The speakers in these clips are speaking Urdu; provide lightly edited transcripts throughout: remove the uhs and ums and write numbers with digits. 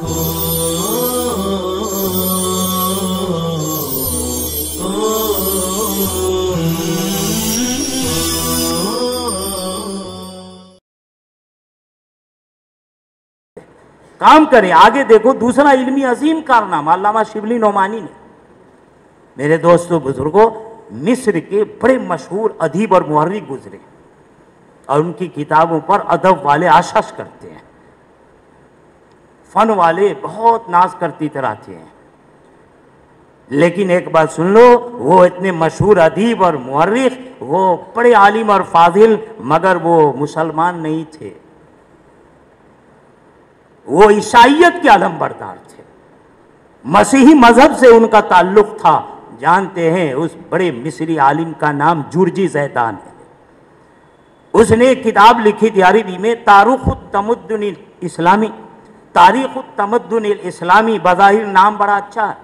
کام کریں. آگے دیکھو دوسرا علمی عظیم کارنامہ علامہ شبلی نعمانی نے. میرے دوستو بزرگوں، مصر کے بڑے مشہور ادیب اور محرک گزرے اور ان کی کتابوں پر ادب والے آشش کرتے ہیں، فن والے بہت ناز کرتی رہتے ہیں. لیکن ایک بات سن لو، وہ اتنے مشہور ادیب اور محرک، وہ بڑے عالم اور فاضل، مگر وہ مسلمان نہیں تھے، وہ عیسائیت کے علم بردار تھے، مسیحی مذہب سے ان کا تعلق تھا. جانتے ہیں اس بڑے مصری عالم کا نام جورجی زیدان ہے. اس نے ایک کتاب لکھی تھی عربی میں، تاریخ التمدن الاسلامی. تاریخ التمدن الاسلامی بظاہر نام بڑا اچھا ہے،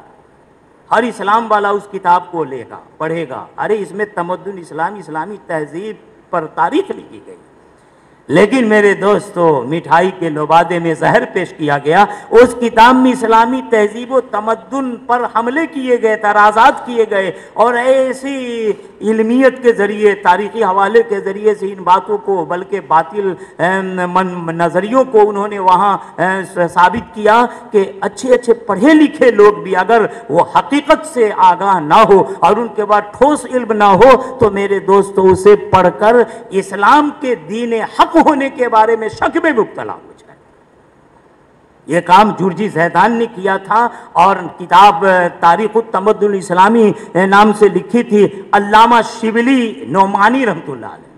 ہر اسلام والا اس کتاب کو لے گا پڑھے گا، ارے اس میں تمدن اسلامی تہذیب پر تاریخ لکھی گئی. لیکن میرے دوستو، مٹھائی کے لبادے میں زہر پیش کیا گیا. اس کتاب میں اسلامی تہذیب و تمدن پر حملے کیے گئے، اعتراضات کیے گئے، اور ایسی علمیت کے ذریعے، تاریخی حوالے کے ذریعے سے ان باتوں کو، بلکہ باطل نظریوں کو انہوں نے وہاں ثابت کیا کہ اچھے پڑھے لکھے لوگ بھی اگر وہ حقیقت سے آگاہ نہ ہو اور ان کے بعد ٹھوس علم نہ ہو تو میرے دوستو اسے پڑھ کر اسلام کے دین حق ہونے کے بارے میں شک میں مبتلا ہو جائے. یہ کام جورجی زیدان نے کیا تھا اور کتاب تاریخ التمدن الاسلامی نام سے لکھی تھی. علامہ شبلی نعمانی رحمۃ اللہ علیہ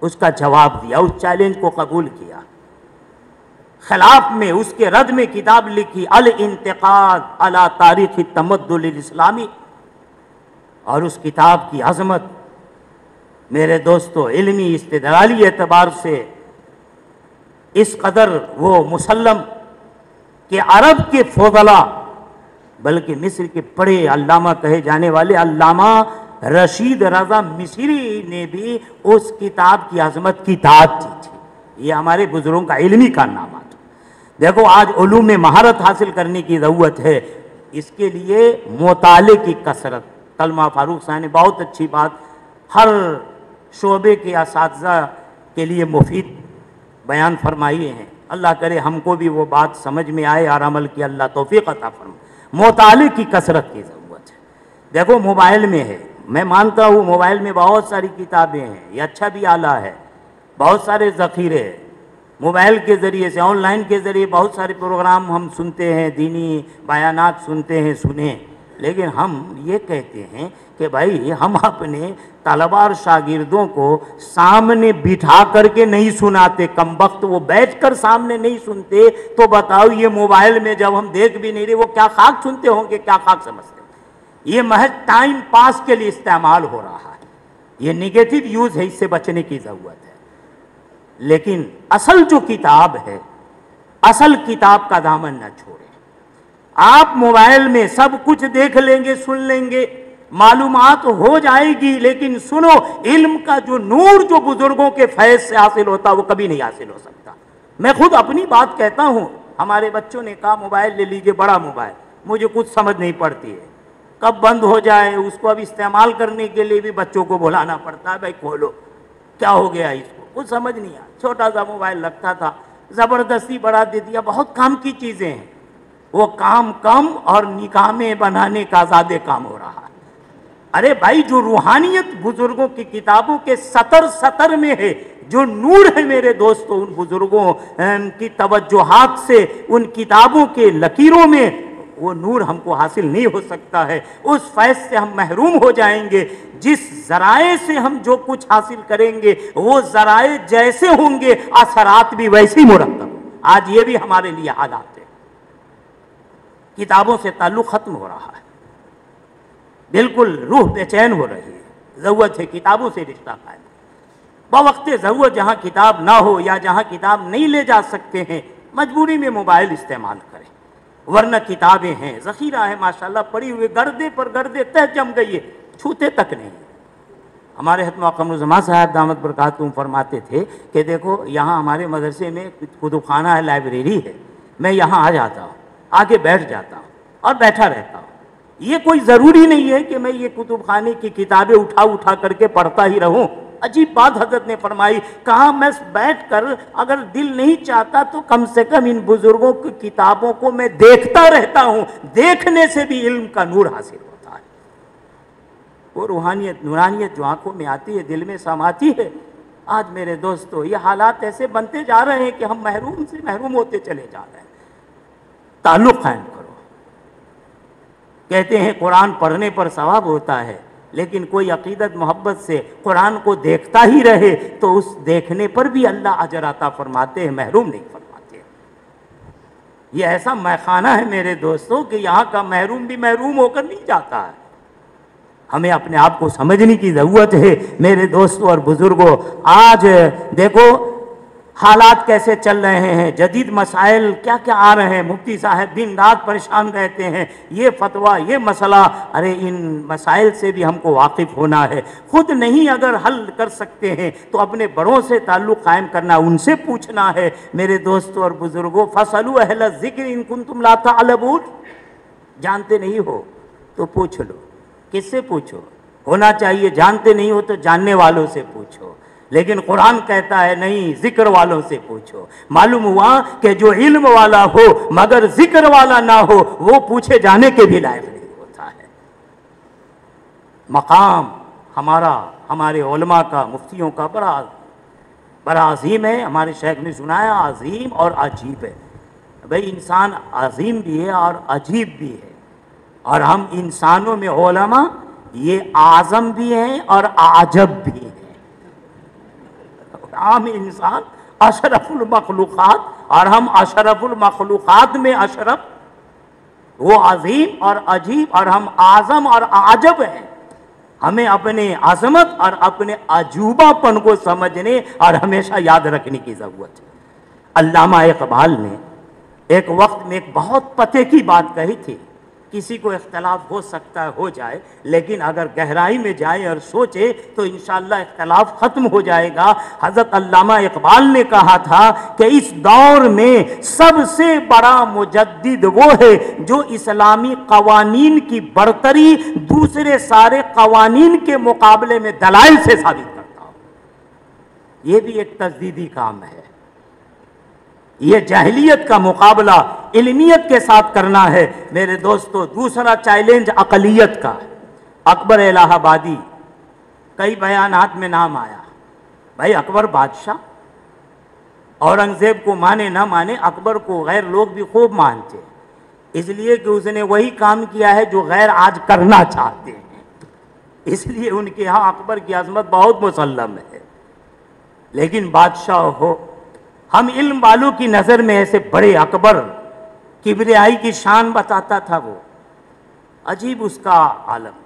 اس کا جواب دیا، اس چیلنج کو قبول کیا. خلاف میں اس کے رد میں کتاب لکھی الانتقاد علی تاریخ التمدن الاسلامی. اور اس کتاب کی عظمت میرے دوستو علمی استدلالی اعتبار سے اس قدر وہ مسلم کہ عرب کے فضلاء، بلکہ مصر کے بڑے علامہ کہے جانے والے علامہ رشید رضا مصری نے بھی اس کتاب کی عظمت کی داد دی تھی. یہ ہمارے بزرگوں کا علمی کارنامہ تھا. دیکھو آج علوم میں مہارت حاصل کرنے کی ضرورت ہے، اس کے لیے مطالعے کی کثرت. کلمہ فاروق صاحب نے بہت اچھی بات ہر شعبے کے اساتذہ کے لیے مفید بیان فرمائی ہیں. اللہ کرے ہم کو بھی وہ بات سمجھ میں آئے اور عمل کی اللہ توفیق عطا فرمائے. مطالعے کی کثرت کی ضرورت ہے. دیکھو موبائل میں ہے، میں مانتا ہوں موبائل میں بہت ساری کتابیں ہیں، یہ اچھا بھی آلہ ہے، بہت سارے ذخیرے ہیں. موبائل کے ذریعے سے، آن لائن کے ذریعے بہت سارے پروگرام ہم سنتے ہیں، دینی بیانات سنتے ہیں، سنیں. لیکن ہم یہ کہتے ہیں کہ بھائی ہم اپنے طلباء اور شاگردوں کو سامنے بٹھا کر کے نہیں سناتے، کم وقت وہ بیٹھ کر سامنے نہیں سنتے، تو بتاؤ یہ موبائل میں جب ہم دیکھ بھی نہیں رہے وہ کیا خاک سنتے ہوں گے، کیا خاک سمجھتے ہیں. یہ محض ٹائم پاس کے لیے استعمال ہو رہا ہے. یہ نیگیٹو یوز ہے، اس سے بچنے کی ضرورت ہے. لیکن اصل جو کتاب ہے، اصل کتاب کا دامن نہ چھوڑیں. آپ موبائل میں سب کچھ دیکھ لیں گے، سن لیں گے، معلومات ہو جائے گی، لیکن سنو علم کا جو نور جو بزرگوں کے فیض سے حاصل ہوتا وہ کبھی نہیں حاصل ہو سکتا. میں خود اپنی بات کہتا ہوں، ہمارے بچوں نے کہا موبائل لے لیجئے، بڑا موبائل، مجھے کچھ سمجھ نہیں پڑتی ہے، کب بند ہو جائے. اس کو اب استعمال کرنے کے لیے بھی بچوں کو بلانا پڑتا ہے، بھائی کھولو، کیا ہو گیا اس کو، کچھ سمجھ نہیں آیا. چھوٹا سا موبائل لگتا تھا، زبردستی بڑھا دے دیا. بہت کام کی چیزیں ہیں، وہ کام کم اور نکامے بنانے کا زیادہ کام ہو رہا ہے. ارے بھائی جو روحانیت بزرگوں کی کتابوں کے سطر میں ہے، جو نور ہے میرے دوستو ان بزرگوں کی توجہات سے، ان کتابوں کے لکیروں میں، وہ نور ہم کو حاصل نہیں ہو سکتا ہے. اس فیض سے ہم محروم ہو جائیں گے. جس ذرائع سے ہم جو کچھ حاصل کریں گے وہ ذرائع جیسے ہوں گے اثرات بھی ویسے ہی مرتب. آج یہ بھی ہمارے لیے حالات ہے، کتابوں سے تعلق ختم ہو رہا ہے، بالکل روح بے چین ہو رہی ہے. ضرورت ہے کتابوں سے رشتہ قائم. بوقت ضرورت جہاں کتاب نہ ہو یا جہاں کتاب نہیں لے جا سکتے ہیں، مجبوری میں موبائل استعمال کریں، ورنہ کتابیں ہیں، ذخیرہ ہے ماشاءاللہ پڑی ہوئے، گردے پر گردے تہ جم گئی ہے، چھوتے تک نہیں. ہمارے حتم قمر الزمان صاحب دامت برکاتہم فرماتے تھے کہ دیکھو یہاں ہمارے مدرسے میں کتب خانہ ہے، لائبریری ہے، میں یہاں آ جاتا ہوں، آگے بیٹھ جاتا ہوں اور بیٹھا رہتا ہوں. یہ کوئی ضروری نہیں ہے کہ میں یہ کتب خانے کی کتابیں اٹھا کر کے پڑھتا ہی رہوں. عجیب بات حضرت نے فرمائی, کہا میں بیٹھ کر اگر دل نہیں چاہتا تو کم سے کم ان بزرگوں کی کتابوں کو میں دیکھتا رہتا ہوں. دیکھنے سے بھی علم کا نور حاصل ہوتا ہے. وہ روحانیت, نورانیت جو آنکھوں میں آتی ہے, دل میں سماتی ہے. آج میرے دوستو یہ حالات ایسے بنتے جا رہے ہیں کہ ہم محروم سے محروم ہوتے چلے جا رہے ہیں. تعلق قائم کرو. کہتے ہیں قرآن پڑھنے پر ثواب ہوتا ہے, لیکن کوئی عقیدت محبت سے قرآن کو دیکھتا ہی رہے تو اس دیکھنے پر بھی اللہ اجر عطا فرماتے ہیں, محروم نہیں فرماتے. یہ ایسا میخانہ ہے میرے دوستوں کہ یہاں کا محروم بھی محروم ہو کر نہیں جاتا ہے. ہمیں اپنے آپ کو سمجھنے کی ضرورت ہے میرے دوستوں اور بزرگوں. آج دیکھو حالات کیسے چل رہے ہیں, جدید مسائل کیا کیا آ رہے ہیں. مفتی صاحب دن رات پریشان رہتے ہیں, یہ فتویٰ, یہ مسئلہ. ارے ان مسائل سے بھی ہم کو واقف ہونا ہے. خود نہیں اگر حل کر سکتے ہیں تو اپنے بڑوں سے تعلق قائم کرنا, ان سے پوچھنا ہے. میرے دوستوں اور بزرگوں, فَاسْأَلُوا أَهْلَ الذِّكْرِ إِن كُنتُمْ لَا تَعْلَمُونَ. جانتے نہیں ہو تو پوچھ لو. کس سے پوچھو؟ ہونا چاہیے جانتے نہیں ہو تو جاننے والوں سے پوچھو. لیکن قرآن کہتا ہے نہیں, ذکر والوں سے پوچھو. معلوم ہوا کہ جو علم والا ہو مگر ذکر والا نہ ہو وہ پوچھے جانے کے بھی لائق نہیں ہوتا ہے. مقام ہمارا, ہمارے علماء کا, مفتیوں کا بڑا عظیم ہے. ہمارے شیخ نے سنایا عظیم اور عجیب ہے. بھئی انسان عظیم بھی ہے اور عجیب بھی ہے, اور ہم انسانوں میں علماء یہ اعظم بھی ہیں اور عجب بھی ہیں. عام انسان اشرف المخلوقات اور ہم اشرف المخلوقات میں اشرف. وہ عظیم اور عجیب اور ہم اعظم اور عجب ہیں. ہمیں اپنے عظمت اور اپنے عجوبہ پن کو سمجھنے اور ہمیشہ یاد رکھنے کی ضرورت ہے. علامہ اقبال نے ایک وقت میں ایک بہت پتے کی بات کہی تھی. کسی کو اختلاف ہو سکتا ہے, ہو جائے, لیکن اگر گہرائی میں جائے اور سوچے تو انشاءاللہ اختلاف ختم ہو جائے گا. حضرت علامہ اقبال نے کہا تھا کہ اس دور میں سب سے بڑا مجدد وہ ہے جو اسلامی قوانین کی برتری دوسرے سارے قوانین کے مقابلے میں دلائل سے ثابت کرتا ہو. یہ بھی ایک تجدیدی کام ہے. یہ جاہلیت کا مقابلہ علمیت کے ساتھ کرنا ہے. میرے دوستو دوسرا چیلنج عقلیت کا. اکبر الہ آبادی کئی بیانات میں نام آیا. بھائی اکبر بادشاہ, اورنگزیب کو مانے نہ مانے اکبر کو غیر لوگ بھی خوب مانتے, اس لیے کہ اس نے وہی کام کیا ہے جو غیر آج کرنا چاہتے ہیں. اس لیے ان کے ہاں اکبر کی عظمت بہت مسلم ہے. لیکن بادشاہ ہو, ہم علم والوں کی نظر میں ایسے بڑے اکبر کبریائی کی شان بتاتا تھا. وہ عجیب اس کا عالم.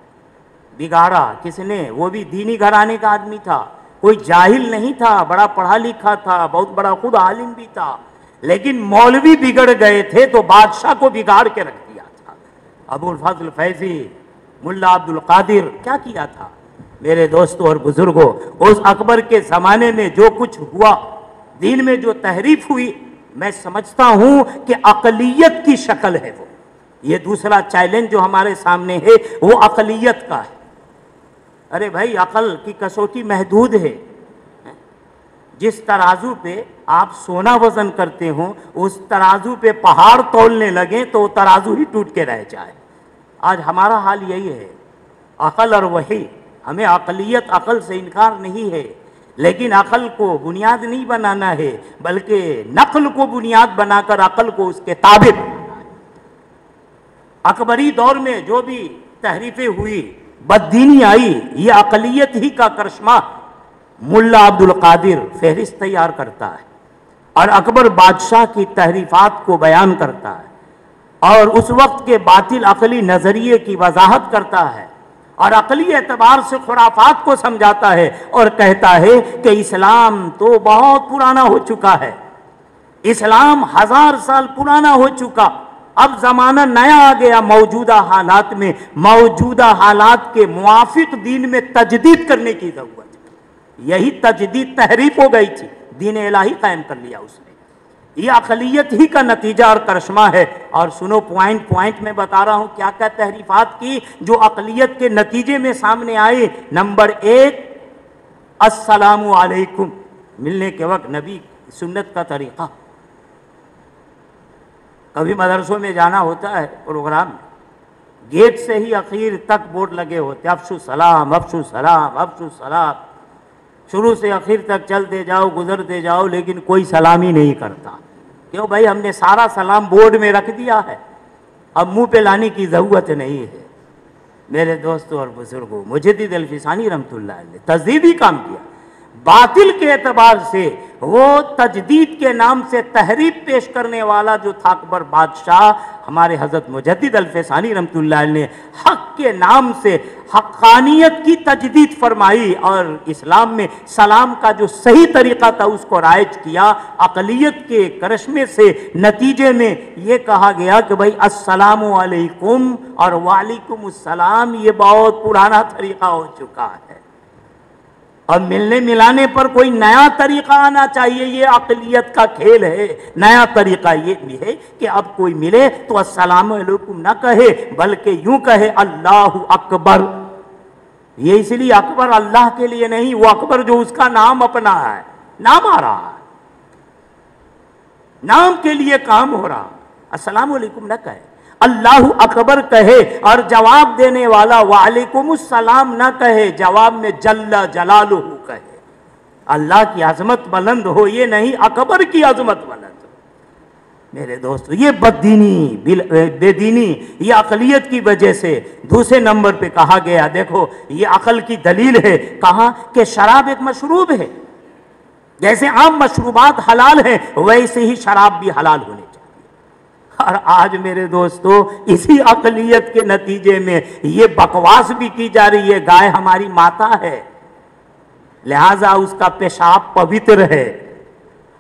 بگاڑا کس نے؟ وہ بھی دینی گھرانے کا آدمی تھا, کوئی جاہل نہیں تھا, بڑا پڑھا لکھا تھا, بہت بڑا خود عالم بھی تھا. لیکن مولوی بگڑ گئے تھے تو بادشاہ کو بگاڑ کے رکھ دیا تھا. ابو الفضل فیضی, ملا عبد القادر کیا کیا تھا؟ میرے دوستوں اور بزرگوں, اس اکبر کے زمانے میں جو کچھ ہوا, دین میں جو تحریف ہوئی, میں سمجھتا ہوں کہ عقلیت کی شکل ہے وہ. یہ دوسرا چیلنج جو ہمارے سامنے ہے وہ عقلیت کا ہے. ارے بھائی عقل کی کسوٹی محدود ہے. جس ترازو پہ آپ سونا وزن کرتے ہوں اس ترازو پہ پہاڑ تولنے لگیں تو وہ ترازو ہی ٹوٹ کے رہ جائے. آج ہمارا حال یہی ہے. عقل اور وحی, ہمیں عقلیت عقل سے انکار نہیں ہے, لیکن عقل کو بنیاد نہیں بنانا ہے بلکہ نقل کو بنیاد بنا کر عقل کو اس کے تابع بنانا ہے. اکبری دور میں جو بھی تحریفیں ہوئی, بددینی آئی, یہ عقلیت ہی کا کرشمہ. ملا عبد القادر فہرست تیار کرتا ہے اور اکبر بادشاہ کی تحریفات کو بیان کرتا ہے اور اس وقت کے باطل عقلی نظریے کی وضاحت کرتا ہے اور عقلی اعتبار سے خرافات کو سمجھاتا ہے اور کہتا ہے کہ اسلام تو بہت پرانا ہو چکا ہے, اسلام 1000 سال پرانا ہو چکا, اب زمانہ نیا آ گیا. موجودہ حالات میں موجودہ حالات کے موافق دین میں تجدید کرنے کی ضرورت ہے. یہی تجدید تحریف ہو گئی تھی, دین الہی قائم کر لیا اس نے. یہ اقلیت ہی کا نتیجہ اور کرشمہ ہے. اور سنو پوائنٹ میں بتا رہا ہوں کیا کیا تحریفات کی جو اقلیت کے نتیجے میں سامنے آئے. نمبر 1 السلام علیکم، ملنے کے وقت نبی سنت کا طریقہ. کبھی مدرسوں میں جانا ہوتا ہے پروگرام میں، گیٹ سے ہی اخیر تک بورڈ لگے ہوتے افشو السلام افشو السلام افشو السلام، شروع سے اخیر تک چلتے جاؤ گزرتے جاؤ لیکن کوئی سلام ہی نہیں کرتا. کیوں بھائی؟ ہم نے سارا سلام بورڈ میں رکھ دیا ہے، اب منہ پہ لانے کی ضرورت نہیں ہے. میرے دوستوں اور بزرگوں، مجدد الفسانی رحمۃ اللہ علیہ تجدیدی کام کیا. باطل کے اعتبار سے وہ تجدید کے نام سے تحریف پیش کرنے والا جو تھا اکبر بادشاہ، ہمارے حضرت مجدد الفسانی رحمۃ اللہ علیہ نے حق کے نام سے حقانیت کی تجدید فرمائی اور اسلام میں سلام کا جو صحیح طریقہ تھا اس کو رائج کیا. اقلیت کے کرشمے سے نتیجے میں یہ کہا گیا کہ بھائی السلام علیکم اور وعلیکم السلام یہ بہت پرانا طریقہ ہو چکا ہے، اور ملنے ملانے پر کوئی نیا طریقہ آنا چاہیے. یہ اقلیت کا کھیل ہے. نیا طریقہ یہ بھی ہے کہ اب کوئی ملے تو السلام علیکم نہ کہے بلکہ یوں کہے اللہ اکبر. یہ اس لیے اکبر اللہ کے لیے نہیں، وہ اکبر جو اس کا نام اپنا ہے، نام آ رہا ہے، نام کے لیے کام ہو رہا. السلام علیکم نہ کہے، اللہ اکبر کہے. اور جواب دینے والا وعلیکم السلام نہ کہے، جواب میں جل جلالہ کہے. اللہ کی عظمت بلند ہو، یہ نہیں اکبر کی عظمت بلند ہو. میرے دوستو یہ بددینی بے دینی یہ اقلیت کی وجہ سے. دوسرے نمبر پہ کہا گیا، دیکھو یہ عقل کی دلیل ہے، کہا کہ شراب ایک مشروب ہے، جیسے عام مشروبات حلال ہیں ویسے ہی شراب بھی حلال ہونے چاہیے. اور آج میرے دوستو اسی اقلیت کے نتیجے میں یہ بکواس بھی کی جا رہی ہے. گائے ہماری ماتا ہے، لہذا اس کا پیشاب پوتر ہے،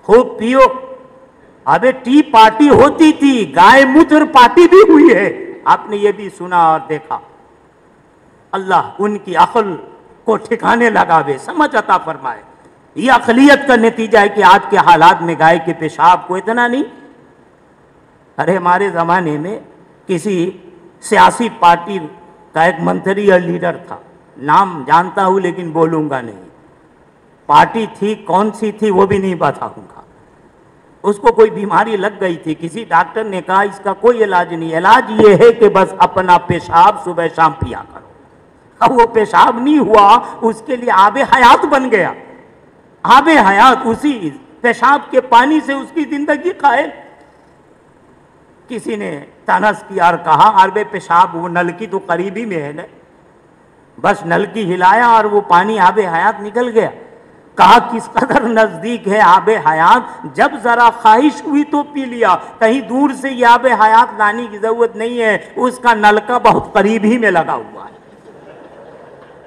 خوب پیو. ابے ٹی پارٹی ہوتی تھی، گائے موتر پارٹی بھی ہوئی ہے، آپ نے یہ بھی سنا اور دیکھا. اللہ ان کی عقل کو ٹھکانے لگاوے، سمجھ عطا فرمائے. یہ اقلیت کا نتیجہ ہے کہ آج کے حالات میں گائے کے پیشاب کو اتنا نہیں. ارے ہمارے زمانے میں کسی سیاسی پارٹی کا ایک منتری یا لیڈر تھا، نام جانتا ہوں لیکن بولوں گا نہیں. پارٹی تھی کون سی تھی وہ بھی نہیں بتاؤں گا. اس کو کوئی بیماری لگ گئی تھی، کسی ڈاکٹر نے کہا اس کا کوئی علاج نہیں، علاج یہ ہے کہ بس اپنا پیشاب صبح شام پیا کرو. اب وہ پیشاب نہیں ہوا، اس کے لیے آب حیات بن گیا. آب حیات اسی پیشاب کے پانی سے اس کی زندگی قائل. کسی نے طنز کیا اور کہا آب پیشاب وہ نل کی تو قریبی میں ہے نا، بس نل کی ہلایا اور وہ پانی آب حیات نکل گیا. کہا کس قدر نزدیک ہے آب حیات، جب ذرا خواہش ہوئی تو پی لیا، کہیں دور سے یہ آب حیات لانے کی ضرورت نہیں ہے، اس کا نلکا بہت قریب ہی میں لگا ہوا ہے.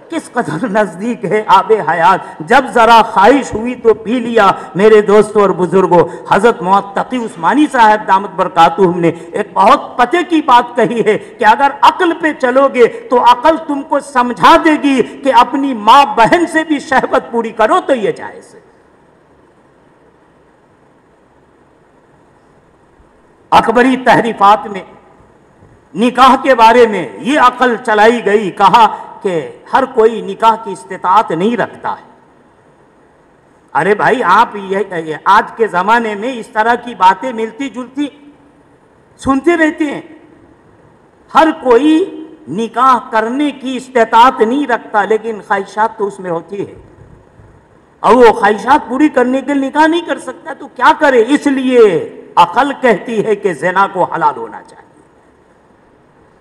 کس قدر نزدیک ہے آب حیات، جب ذرا خواہش ہوئی تو پی لیا. میرے دوستوں اور بزرگوں، حضرت تقی عثمانی صاحب دامت برکاتہم نے ایک بہت پتے کی بات کہی ہے کہ اگر عقل پہ چلو گے تو عقل تم کو سمجھا دے گی کہ اپنی ماں بہن سے بھی شہوت پوری کرو تو یہ جائز ہے. اکبری تحریفات میں نکاح کے بارے میں یہ عقل چلائی گئی، کہا کہ ہر کوئی نکاح کی استطاعت نہیں رکھتا ہے. ارے بھائی آپ یہ آج کے زمانے میں اس طرح کی باتیں ملتی جلتی سنتے رہتے ہیں. ہر کوئی نکاح کرنے کی استطاعت نہیں رکھتا، لیکن خواہشات تو اس میں ہوتی ہے، اور وہ خواہشات پوری کرنے کے لیے نکاح نہیں کر سکتا تو کیا کرے. اس لیے عقل کہتی ہے کہ زنا کو حلال ہونا چاہیے.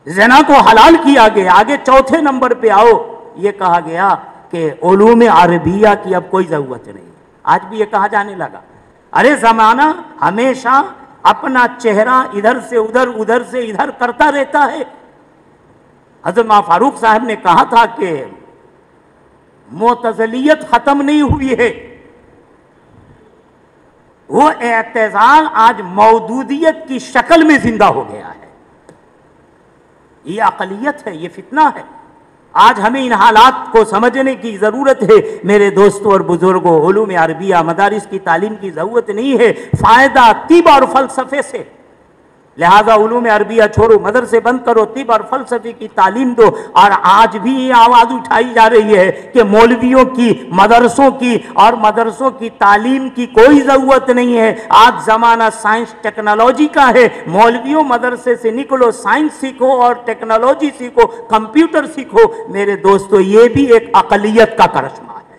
زنا کو حلال کیا گیا. آگے چوتھے نمبر پہ آؤ، یہ کہا گیا کہ علوم عربیہ کی اب کوئی ضرورت نہیں. آج بھی یہ کہا جانے لگا. ارے زمانہ ہمیشہ اپنا چہرہ ادھر سے ادھر ادھر سے ادھر کرتا رہتا ہے. حضرت مولانا فاروق صاحب نے کہا تھا کہ معتزلیت ختم نہیں ہوئی ہے، وہ اعتزال آج مودودیت کی شکل میں زندہ ہو گیا ہے. یہ اقلیت ہے، یہ فتنہ ہے. آج ہمیں ان حالات کو سمجھنے کی ضرورت ہے میرے دوستوں اور بزرگوں. علوم عربیہ مدارس کی تعلیم کی ضرورت نہیں ہے، فائدہ طب اور فلسفے سے. لہذا علوم عربیہ چھوڑو، مدرسے بند کرو، طب اور فلسفے کی تعلیم دو. اور آج بھی یہ آواز اٹھائی جا رہی ہے کہ مولویوں کی مدرسوں کی اور مدرسوں کی تعلیم کی کوئی ضرورت نہیں ہے. آج زمانہ سائنس ٹیکنالوجی کا ہے. مولویوں مدرسے سے نکلو، سائنس سیکھو اور ٹیکنالوجی سیکھو، کمپیوٹر سیکھو. میرے دوستو یہ بھی ایک اقلیت کا کرشمہ ہے.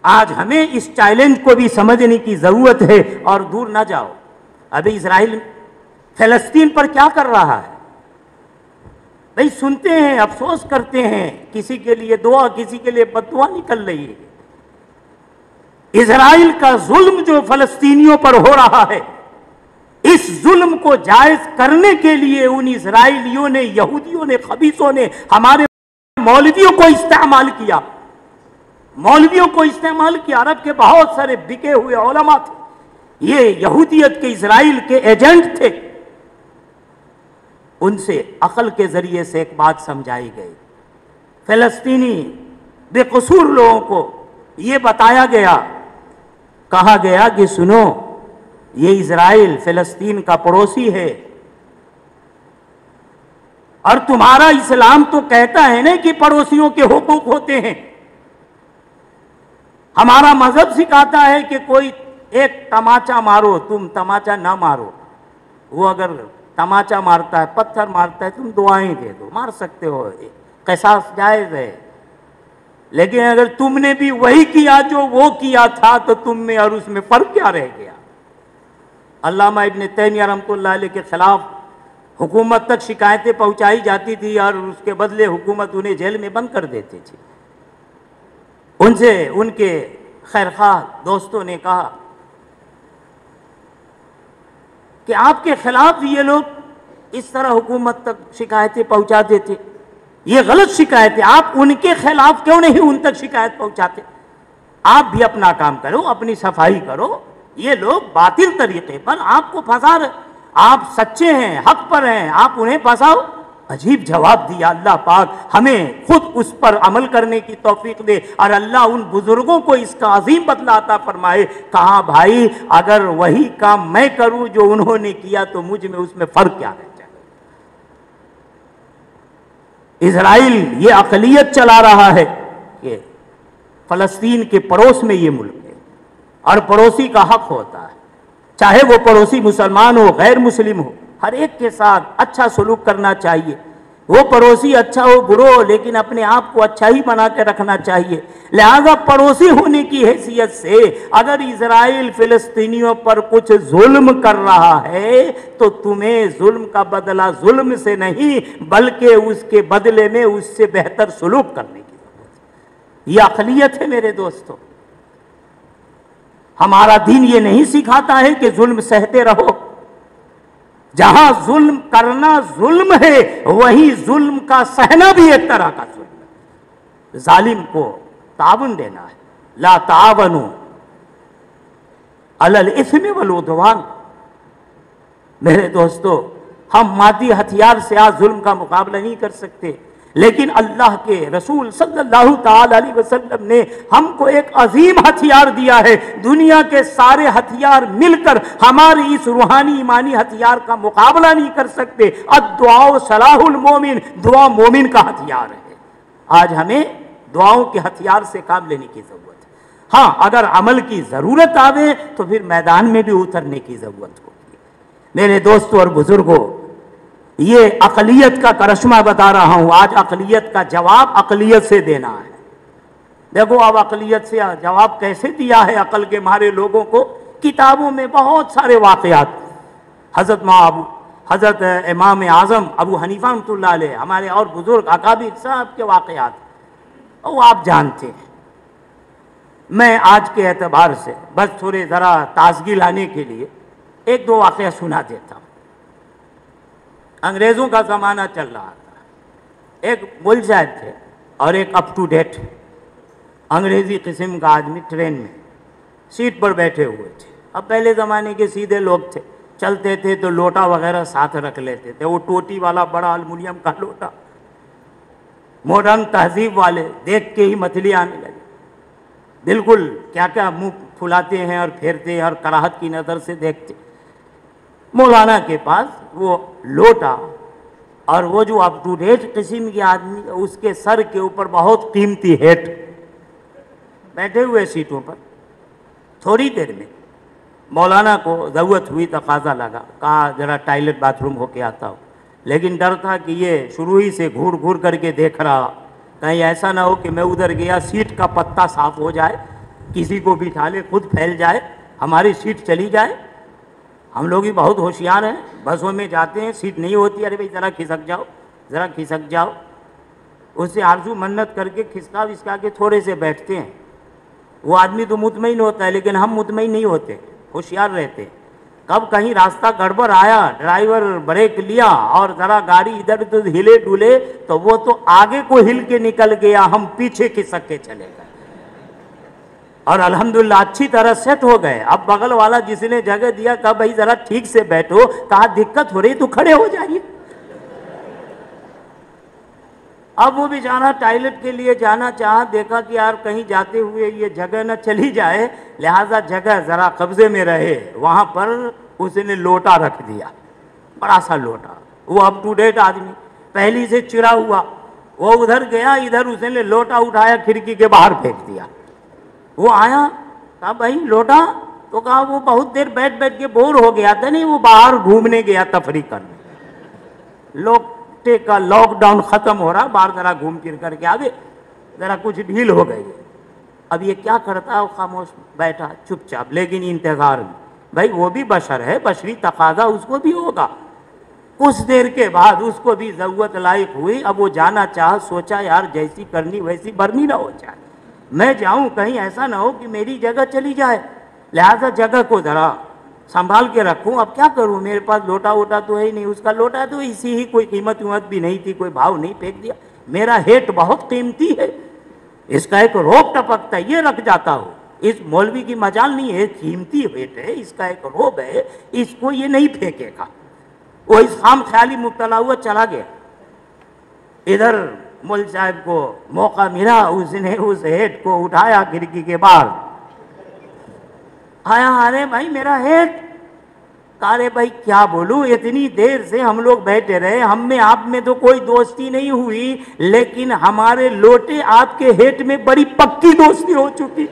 آج ہمیں اس چیلنج کو بھی سمجھنے کی ضرورت ہے. اور دور نہ جاؤ، ابھی اسرائیل فلسطین پر کیا کر رہا ہے؟ بھئی سنتے ہیں، افسوس کرتے ہیں، کسی کے لیے دعا، کسی کے لیے بد دعا نکل رہی ہے. اسرائیل کا ظلم جو فلسطینیوں پر ہو رہا ہے، اس ظلم کو جائز کرنے کے لیے ان اسرائیلیوں نے، یہودیوں نے، خبیثوں نے ہمارے مولویوں کو استعمال کیا. مولویوں کو استعمال کیا. عرب کے بہت سارے بکے ہوئے علماء تھے، یہ یہودیت کے، اسرائیل کے ایجنٹ تھے. ان سے عقل کے ذریعے سے ایک بات سمجھائی گئی. فلسطینی بے قصور لوگوں کو یہ بتایا گیا، کہا گیا کہ سنو، یہ اسرائیل فلسطین کا پڑوسی ہے، اور تمہارا اسلام تو کہتا ہے نا کہ پڑوسیوں کے حقوق ہوتے ہیں. ہمارا مذہب سکھاتا ہے کہ کوئی ایک تماچا مارو، تم تماچا نہ مارو. وہ اگر تماچا مارتا ہے، پتھر مارتا ہے، تم دعائیں دے دو، مار سکتے ہو، قصاص جائز ہے. لیکن اگر تم نے بھی وہی کیا جو وہ کیا تھا تو تم میں اور اس میں فرق کیا رہ گیا؟ علامہ ابن تیمیہ رحمۃ اللہ علیہ کے خلاف حکومت تک شکایتیں پہنچائی جاتی تھی اور اس کے بدلے حکومت انہیں جیل میں بند کر دیتی تھی. ان سے ان کے خیرخواہ دوستوں نے کہا کہ آپ کے خلاف یہ لوگ اس طرح حکومت تک شکایتیں پہنچا دیتے، یہ غلط شکایتیں، آپ ان کے خلاف کیوں نہیں ان تک شکایت پہنچاتے؟ آپ بھی اپنا کام کرو، اپنی صفائی کرو. یہ لوگ باطل طریقے پر آپ کو پھنسا رہے، آپ سچے ہیں، حق پر ہیں، آپ انہیں پھنساؤ. عجیب جواب دیا. اللہ پاک ہمیں خود اس پر عمل کرنے کی توفیق دے اور اللہ ان بزرگوں کو اس کا عظیم بدلہ عطا فرمائے. کہا بھائی اگر وہی کام میں کروں جو انہوں نے کیا تو مجھ میں اس میں فرق کیا رہ جائے؟ اسرائیل یہ اقلیت چلا رہا ہے کہ فلسطین کے پڑوس میں یہ ملک ہے اور پڑوسی کا حق ہوتا ہے، چاہے وہ پڑوسی مسلمان ہو، غیر مسلم ہو، ہر ایک کے ساتھ اچھا سلوک کرنا چاہیے. وہ پڑوسی اچھا ہو برو ہو لیکن اپنے آپ کو اچھا ہی بنا کے رکھنا چاہیے. لہذا پڑوسی ہونے کی حیثیت سے اگر اسرائیل فلسطینیوں پر کچھ ظلم کر رہا ہے تو تمہیں ظلم کا بدلہ ظلم سے نہیں بلکہ اس کے بدلے میں اس سے بہتر سلوک کرنے کی ضرورت ہے. یہ عقلیت ہے میرے دوستو. ہمارا دین یہ نہیں سکھاتا ہے کہ ظلم سہتے رہو. جہاں ظلم کرنا ظلم ہے وہیں ظلم کا سہنا بھی ایک طرح کا ظلم ہے. ظالم کو تعاون دینا ہے. لا تعاونوا علی الاثم والعدوان. میرے دوستو ہم مادی ہتھیار سے آج ظلم کا مقابلہ نہیں کر سکتے، لیکن اللہ کے رسول صلی اللہ تعالی علیہ وسلم نے ہم کو ایک عظیم ہتھیار دیا ہے. دنیا کے سارے ہتھیار مل کر ہماری اس روحانی ایمانی ہتھیار کا مقابلہ نہیں کر سکتے. الدعاء سلاح المومن، دعا مومن کا ہتھیار ہے. آج ہمیں دعاؤں کے ہتھیار سے کام لینے کی ضرورت ہے. ہاں اگر عمل کی ضرورت آوے تو پھر میدان میں بھی اترنے کی ضرورت ہوگی. میرے دوستوں اور بزرگوں، یہ اقلیت کا کرشمہ بتا رہا ہوں. آج اقلیت کا جواب اقلیت سے دینا ہے. دیکھو اب اقلیت سے جواب کیسے دیا ہے عقل کے مارے لوگوں کو. کتابوں میں بہت سارے واقعات، حضرت امام اعظم ابو حنیفہ رحمۃ اللہ علیہ، ہمارے اور بزرگ اکابر صاحب کے واقعات وہ آپ جانتے ہیں. میں آج کے اعتبار سے بس تھوڑے ذرا تازگی لانے کے لیے ایک دو واقعہ سنا دیتا ہوں. انگریزوں کا زمانہ چل رہا تھا. ایک مول صاحب تھے اور ایک اپ ٹو ڈیٹ انگریزی قسم کا آدمی ٹرین میں سیٹ پر بیٹھے ہوئے تھے. اب پہلے زمانے کے سیدھے لوگ تھے، چلتے تھے تو لوٹا وغیرہ ساتھ رکھ لیتے تھے. وہ ٹوٹی والا بڑا الومینیم کا لوٹا ماڈرن تہذیب والے دیکھ کے ہی متلی آنے لگے، بالکل کیا کیا منہ پھلاتے ہیں اور پھیرتے ہیں اور کراہت کی نظر سے دیکھتے۔ مولانا کے پاس وہ لوٹا اور وہ جو اپ ٹو ڈیٹ قسم کے آدمی، اس کے سر کے اوپر بہت قیمتی ہیٹ، بیٹھے ہوئے سیٹوں پر۔ تھوڑی دیر میں مولانا کو ضرورت ہوئی، تقاضا لگا، کہا ذرا ٹائلٹ باتھ روم ہو کے آتا ہو، لیکن ڈر تھا کہ یہ شروع ہی سے گھور گھور کر کے دیکھ رہا، کہیں ایسا نہ ہو کہ میں ادھر گیا سیٹ کا پتہ صاف ہو جائے، کسی کو بٹھا لے خود پھیل جائے، ہماری سیٹ چلی جائے۔ ہم لوگ ہی بہت ہوشیار ہیں، بسوں میں جاتے ہیں سیٹ نہیں ہوتی، ارے بھائی ذرا کھسک جاؤ، ذرا کھسک جاؤ، اس سے آرزو منت کر کے کھسکا وسکا کے تھوڑے سے بیٹھتے ہیں۔ وہ آدمی تو مطمئن ہوتا ہے، لیکن ہم مطمئن نہیں ہوتے، ہوشیار رہتے۔ کب کہیں راستہ گڑبڑ آیا، ڈرائیور بریک لیا اور ذرا گاڑی ادھر ادھر ہلے ڈولے تو وہ تو آگے کو ہل کے نکل گیا، ہم پیچھے کھسک کے چلے گئے، اور الحمدللہ اچھی طرح سیٹ ہو گئے۔ اب بغل والا جس نے جگہ دیا کہا بھائی ذرا ٹھیک سے بیٹھو، کہا دقت ہو رہی تو کھڑے ہو جائیے۔ اب وہ بیچارہ ٹائلٹ کے لیے جانا چاہا، دیکھا کہ یار کہیں جاتے ہوئے یہ جگہ نہ چلی جائے، لہٰذا جگہ ذرا قبضے میں رہے، وہاں پر اس نے لوٹا رکھ دیا، بڑا سا لوٹا۔ وہ اپ ٹو ڈیٹ آدمی پہلی سے چڑا ہوا، وہ ادھر گیا، ادھر اس نے لوٹا اٹھایا کھڑکی کے باہر پھینک دیا۔ وہ آیا، کہا بھائی لوٹا، تو کہا وہ بہت دیر بیٹھ بیٹھ کے بور ہو گیا تھا، نہیں وہ باہر گھومنے گیا تفریح کرنے، لوٹے کا لاک ڈاؤن ختم ہو رہا، باہر ذرا گھوم پھر کر کے آگے، ذرا کچھ ڈھیل ہو گئی۔ اب یہ کیا کرتا ہے، خاموش بیٹھا چپ چاپ، لیکن انتظار میں، بھائی وہ بھی بشر ہے، بشری تقاضا اس کو بھی ہوگا۔ کچھ دیر کے بعد اس کو بھی ضرورت لائق ہوئی، اب وہ جانا چاہا، سوچا یار جیسی کرنی ویسی برنی نہ ہو جائے، میں جاؤں کہیں ایسا نہ ہو کہ میری جگہ چلی جائے، لہذا جگہ کو ذرا سنبھال کے رکھوں۔ اب کیا کروں، میرے پاس لوٹا ووٹا تو ہے ہی نہیں، اس کا لوٹا تو اسی ہی، کوئی قیمت ویمت بھی نہیں تھی، کوئی بھاؤ نہیں، پھینک دیا۔ میرا ہیٹ بہت قیمتی ہے، اس کا ایک روب ٹپکتا ہے، یہ رکھ جاتا ہو، اس مولوی کی مجال نہیں ہے، قیمتی ہیٹ ہے، اس کا ایک روب ہے، اس کو یہ نہیں پھینکے گا۔ وہ اس خام خیالی مبتلا ہوا چلا گیا۔ ادھر مول صاحب کو موقع ملا، اس نے اس ہیٹ کو اٹھایا کھڑکی کے باہر، آیا، ارے بھائی میرا ہیٹ، ارے بھائی کیا بولوں، اتنی دیر سے ہم لوگ بیٹھے رہے، ہم میں آپ میں تو کوئی دوستی نہیں ہوئی، لیکن ہمارے لوٹے آپ کے ہیٹ میں بڑی پکی دوستی ہو چکی۔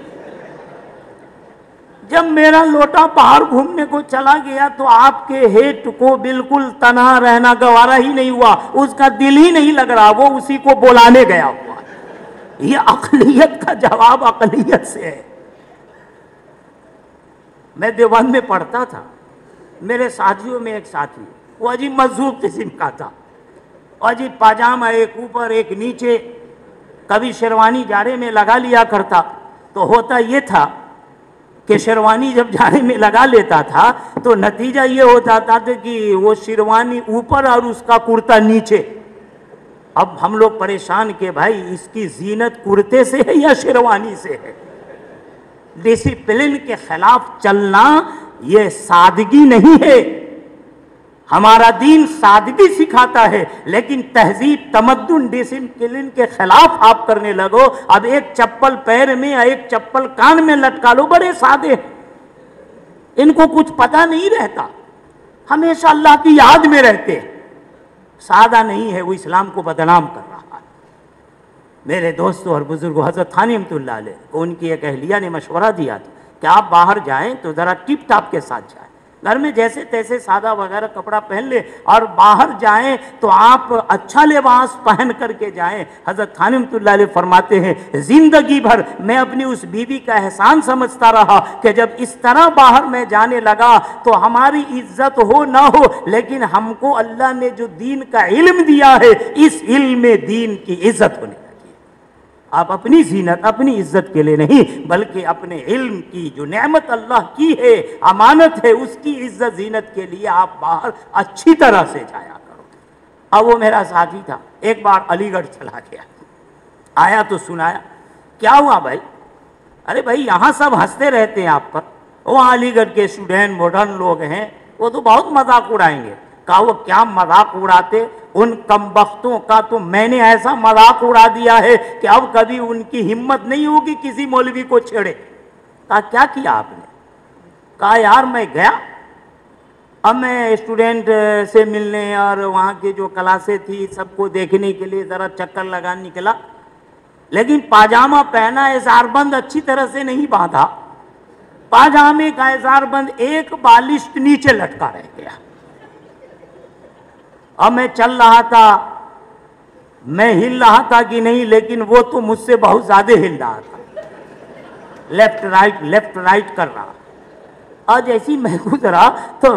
جب میرا لوٹا باہر گھومنے کو چلا گیا تو آپ کے ہیٹ کو بالکل تنہا رہنا گوارا ہی نہیں ہوا، اس کا دل ہی نہیں لگ رہا، وہ اسی کو بلانے گیا ہوا۔ یہ عقلیت کا جواب عقلیت سے ہے۔ میں دیوبند میں پڑھتا تھا، میرے ساتھیوں میں ایک ساتھی، وہ عجیب مذہوب قسم کا تھا، عجیب پاجامہ ایک اوپر ایک نیچے، کبھی شیروانی جاڑے میں لگا لیا کرتا، تو ہوتا یہ تھا کہ شیروانی جب جانے میں لگا لیتا تھا تو نتیجہ یہ ہوتا تھا کہ وہ شیروانی اوپر اور اس کا کرتا نیچے۔ اب ہم لوگ پریشان کہ بھائی اس کی زینت کرتے سے ہے یا شیروانی سے ہے۔ ڈسپلن کے خلاف چلنا یہ سادگی نہیں ہے، ہمارا دین سادگی سکھاتا ہے، لیکن تہذیب تمدن ڈسپلن کے خلاف آپ کرنے لگو۔ اب ایک چپل پیر میں ایک چپل کان میں لٹکا لو، بڑے سادے، ان کو کچھ پتہ نہیں رہتا، ہمیشہ اللہ کی یاد میں رہتے، سادہ نہیں ہے، وہ اسلام کو بدنام کر رہا ہے۔ میرے دوستوں اور بزرگوں، حضرت تھانوی رحمۃ اللہ علیہ کو ان کی ایک اہلیہ نے مشورہ دیا تھا کہ آپ باہر جائیں تو ذرا ٹپ ٹاپ کے ساتھ جائیں، گھر میں جیسے تیسے سادہ وغیرہ کپڑا پہن لے، اور باہر جائیں تو آپ اچھا لباس پہن کر کے جائیں۔ حضرت تھانوی رحمۃ اللہ علیہ فرماتے ہیں زندگی بھر میں اپنی اس بیوی کا احسان سمجھتا رہا کہ جب اس طرح باہر میں جانے لگا تو ہماری عزت ہو نہ ہو، لیکن ہم کو اللہ نے جو دین کا علم دیا ہے، اس علم میں دین کی عزت ہونے لگی۔ آپ اپنی زینت اپنی عزت کے لیے نہیں، بلکہ اپنے علم کی جو نعمت اللہ کی ہے، امانت ہے، اس کی عزت زینت کے لیے آپ باہر اچھی طرح سے جایا کرو۔ اب وہ میرا ساتھی تھا، ایک بار علی گڑھ چلا گیا، آیا تو سنایا، کیا ہوا بھائی؟ ارے بھائی یہاں سب ہنستے رہتے ہیں آپ پر، وہاں علی گڑھ کے اسٹوڈنٹ ماڈرن لوگ ہیں، وہ تو بہت مذاق اڑائیں گے۔ کہا وہ کیا مذاق اڑاتے، ان کمبختوں کا تو میں نے ایسا مذاق اڑا دیا ہے کہ اب کبھی ان کی ہمت نہیں ہوگی کسی مولوی کو چھیڑے. کہا کیا کیا آپ نے؟ کہا یار میں گیا، اب میں اسٹوڈنٹ سے ملنے اور وہاں کی جو کلاسیں تھی سب کو دیکھنے کے لیے ذرا چکر لگانے نکلا، لیکن پاجامہ پہنا اظہار بند اچھی طرح سے نہیں باندھا، پاجامے کا اظہار بند ایک بالشت نیچے لٹکا رہ گیا. اب میں چل رہا تھا، میں ہل رہا تھا کہ نہیں، لیکن وہ تو مجھ سے بہت زیادہ ہل رہا تھا، لیفٹ رائٹ کر رہا. اور جیسی میں گزرا تو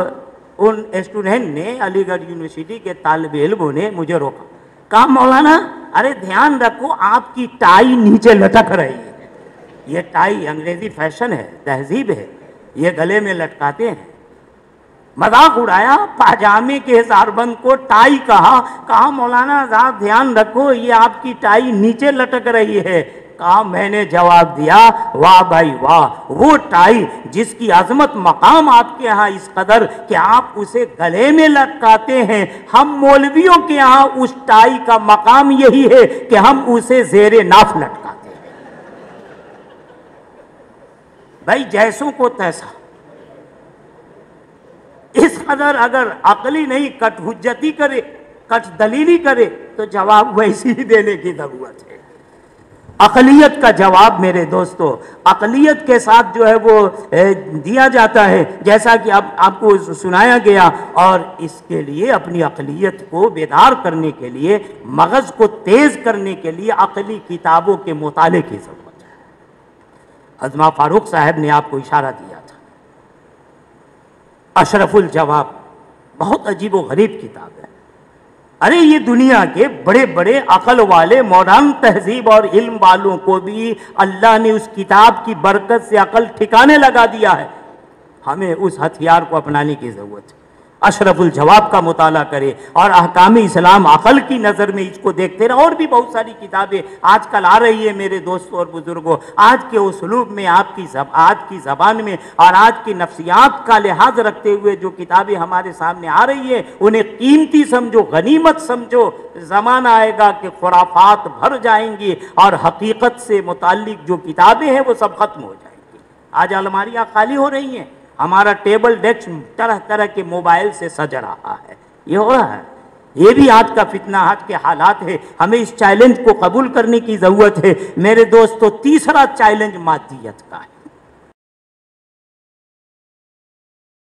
ان اسٹوڈنٹ نے، علی گڑھ یونیورسٹی کے طالب علموں نے مجھے روکا. کہا مولانا ارے دھیان رکھو آپ کی ٹائی نیچے لٹک رہی ہے. یہ ٹائی انگریزی فیشن ہے، تہذیب ہے، یہ گلے میں لٹکاتے ہیں. مذاق اڑایا، پاجامے کے اظہار بند کو ٹائی کہا. کہا مولانا ذرا دھیان رکھو یہ آپ کی ٹائی نیچے لٹک رہی ہے. کہا میں نے جواب دیا واہ بھائی واہ، وہ ٹائی جس کی عظمت مقام آپ کے ہاں اس قدر کہ آپ اسے گلے میں لٹکاتے ہیں، ہم مولویوں کے ہاں اس ٹائی کا مقام یہی ہے کہ ہم اسے زیر ناف لٹکاتے ہیں. بھائی جیسوں کو تیسا، اس قدر اگر عقلی نہیں کٹ حجتی کرے، کٹ دلیلی کرے تو جواب ویسی ہی دینے کی ضرورت ہے. عقلیت کا جواب میرے دوستو عقلیت کے ساتھ جو ہے وہ دیا جاتا ہے، جیسا کہ اب آپ کو سنایا گیا. اور اس کے لیے اپنی عقلیت کو بیدار کرنے کے لیے، مغز کو تیز کرنے کے لیے عقلی کتابوں کے مطالعے کی ضرورت ہے. حضرت فاروق صاحب نے آپ کو اشارہ دیا تھا. اشرف الجواب بہت عجیب و غریب کتاب ہے. ارے یہ دنیا کے بڑے بڑے عقل والے ماڈرن تہذیب اور علم والوں کو بھی اللہ نے اس کتاب کی برکت سے عقل ٹھکانے لگا دیا ہے. ہمیں اس ہتھیار کو اپنانے کی ضرورت ہے. اشرف الجواب کا مطالعہ کرے اور احکام اسلام عقل کی نظر میں اس کو دیکھتے رہے. اور بھی بہت ساری کتابیں آج کل آ رہی ہے میرے دوستوں اور بزرگوں. آج کے اسلوب میں، آج کی زبان میں اور آج کی نفسیات کا لحاظ رکھتے ہوئے جو کتابیں ہمارے سامنے آ رہی ہیں انہیں قیمتی سمجھو، غنیمت سمجھو. زمانہ آئے گا کہ خرافات بھر جائیں گی اور حقیقت سے متعلق جو کتابیں ہیں وہ سب ختم ہو جائیں گی. آج الماریاں خالی ہو رہی ہیں، ہمارا ٹیبل ڈیسک طرح طرح کے موبائل سے سج رہا ہے. یہ ہو رہا ہے، یہ بھی آج کا فتنہ، آج کے حالات ہے. ہمیں اس چیلنج کو قبول کرنے کی ضرورت ہے میرے دوستو. تیسرا چیلنج مادیت کا ہے.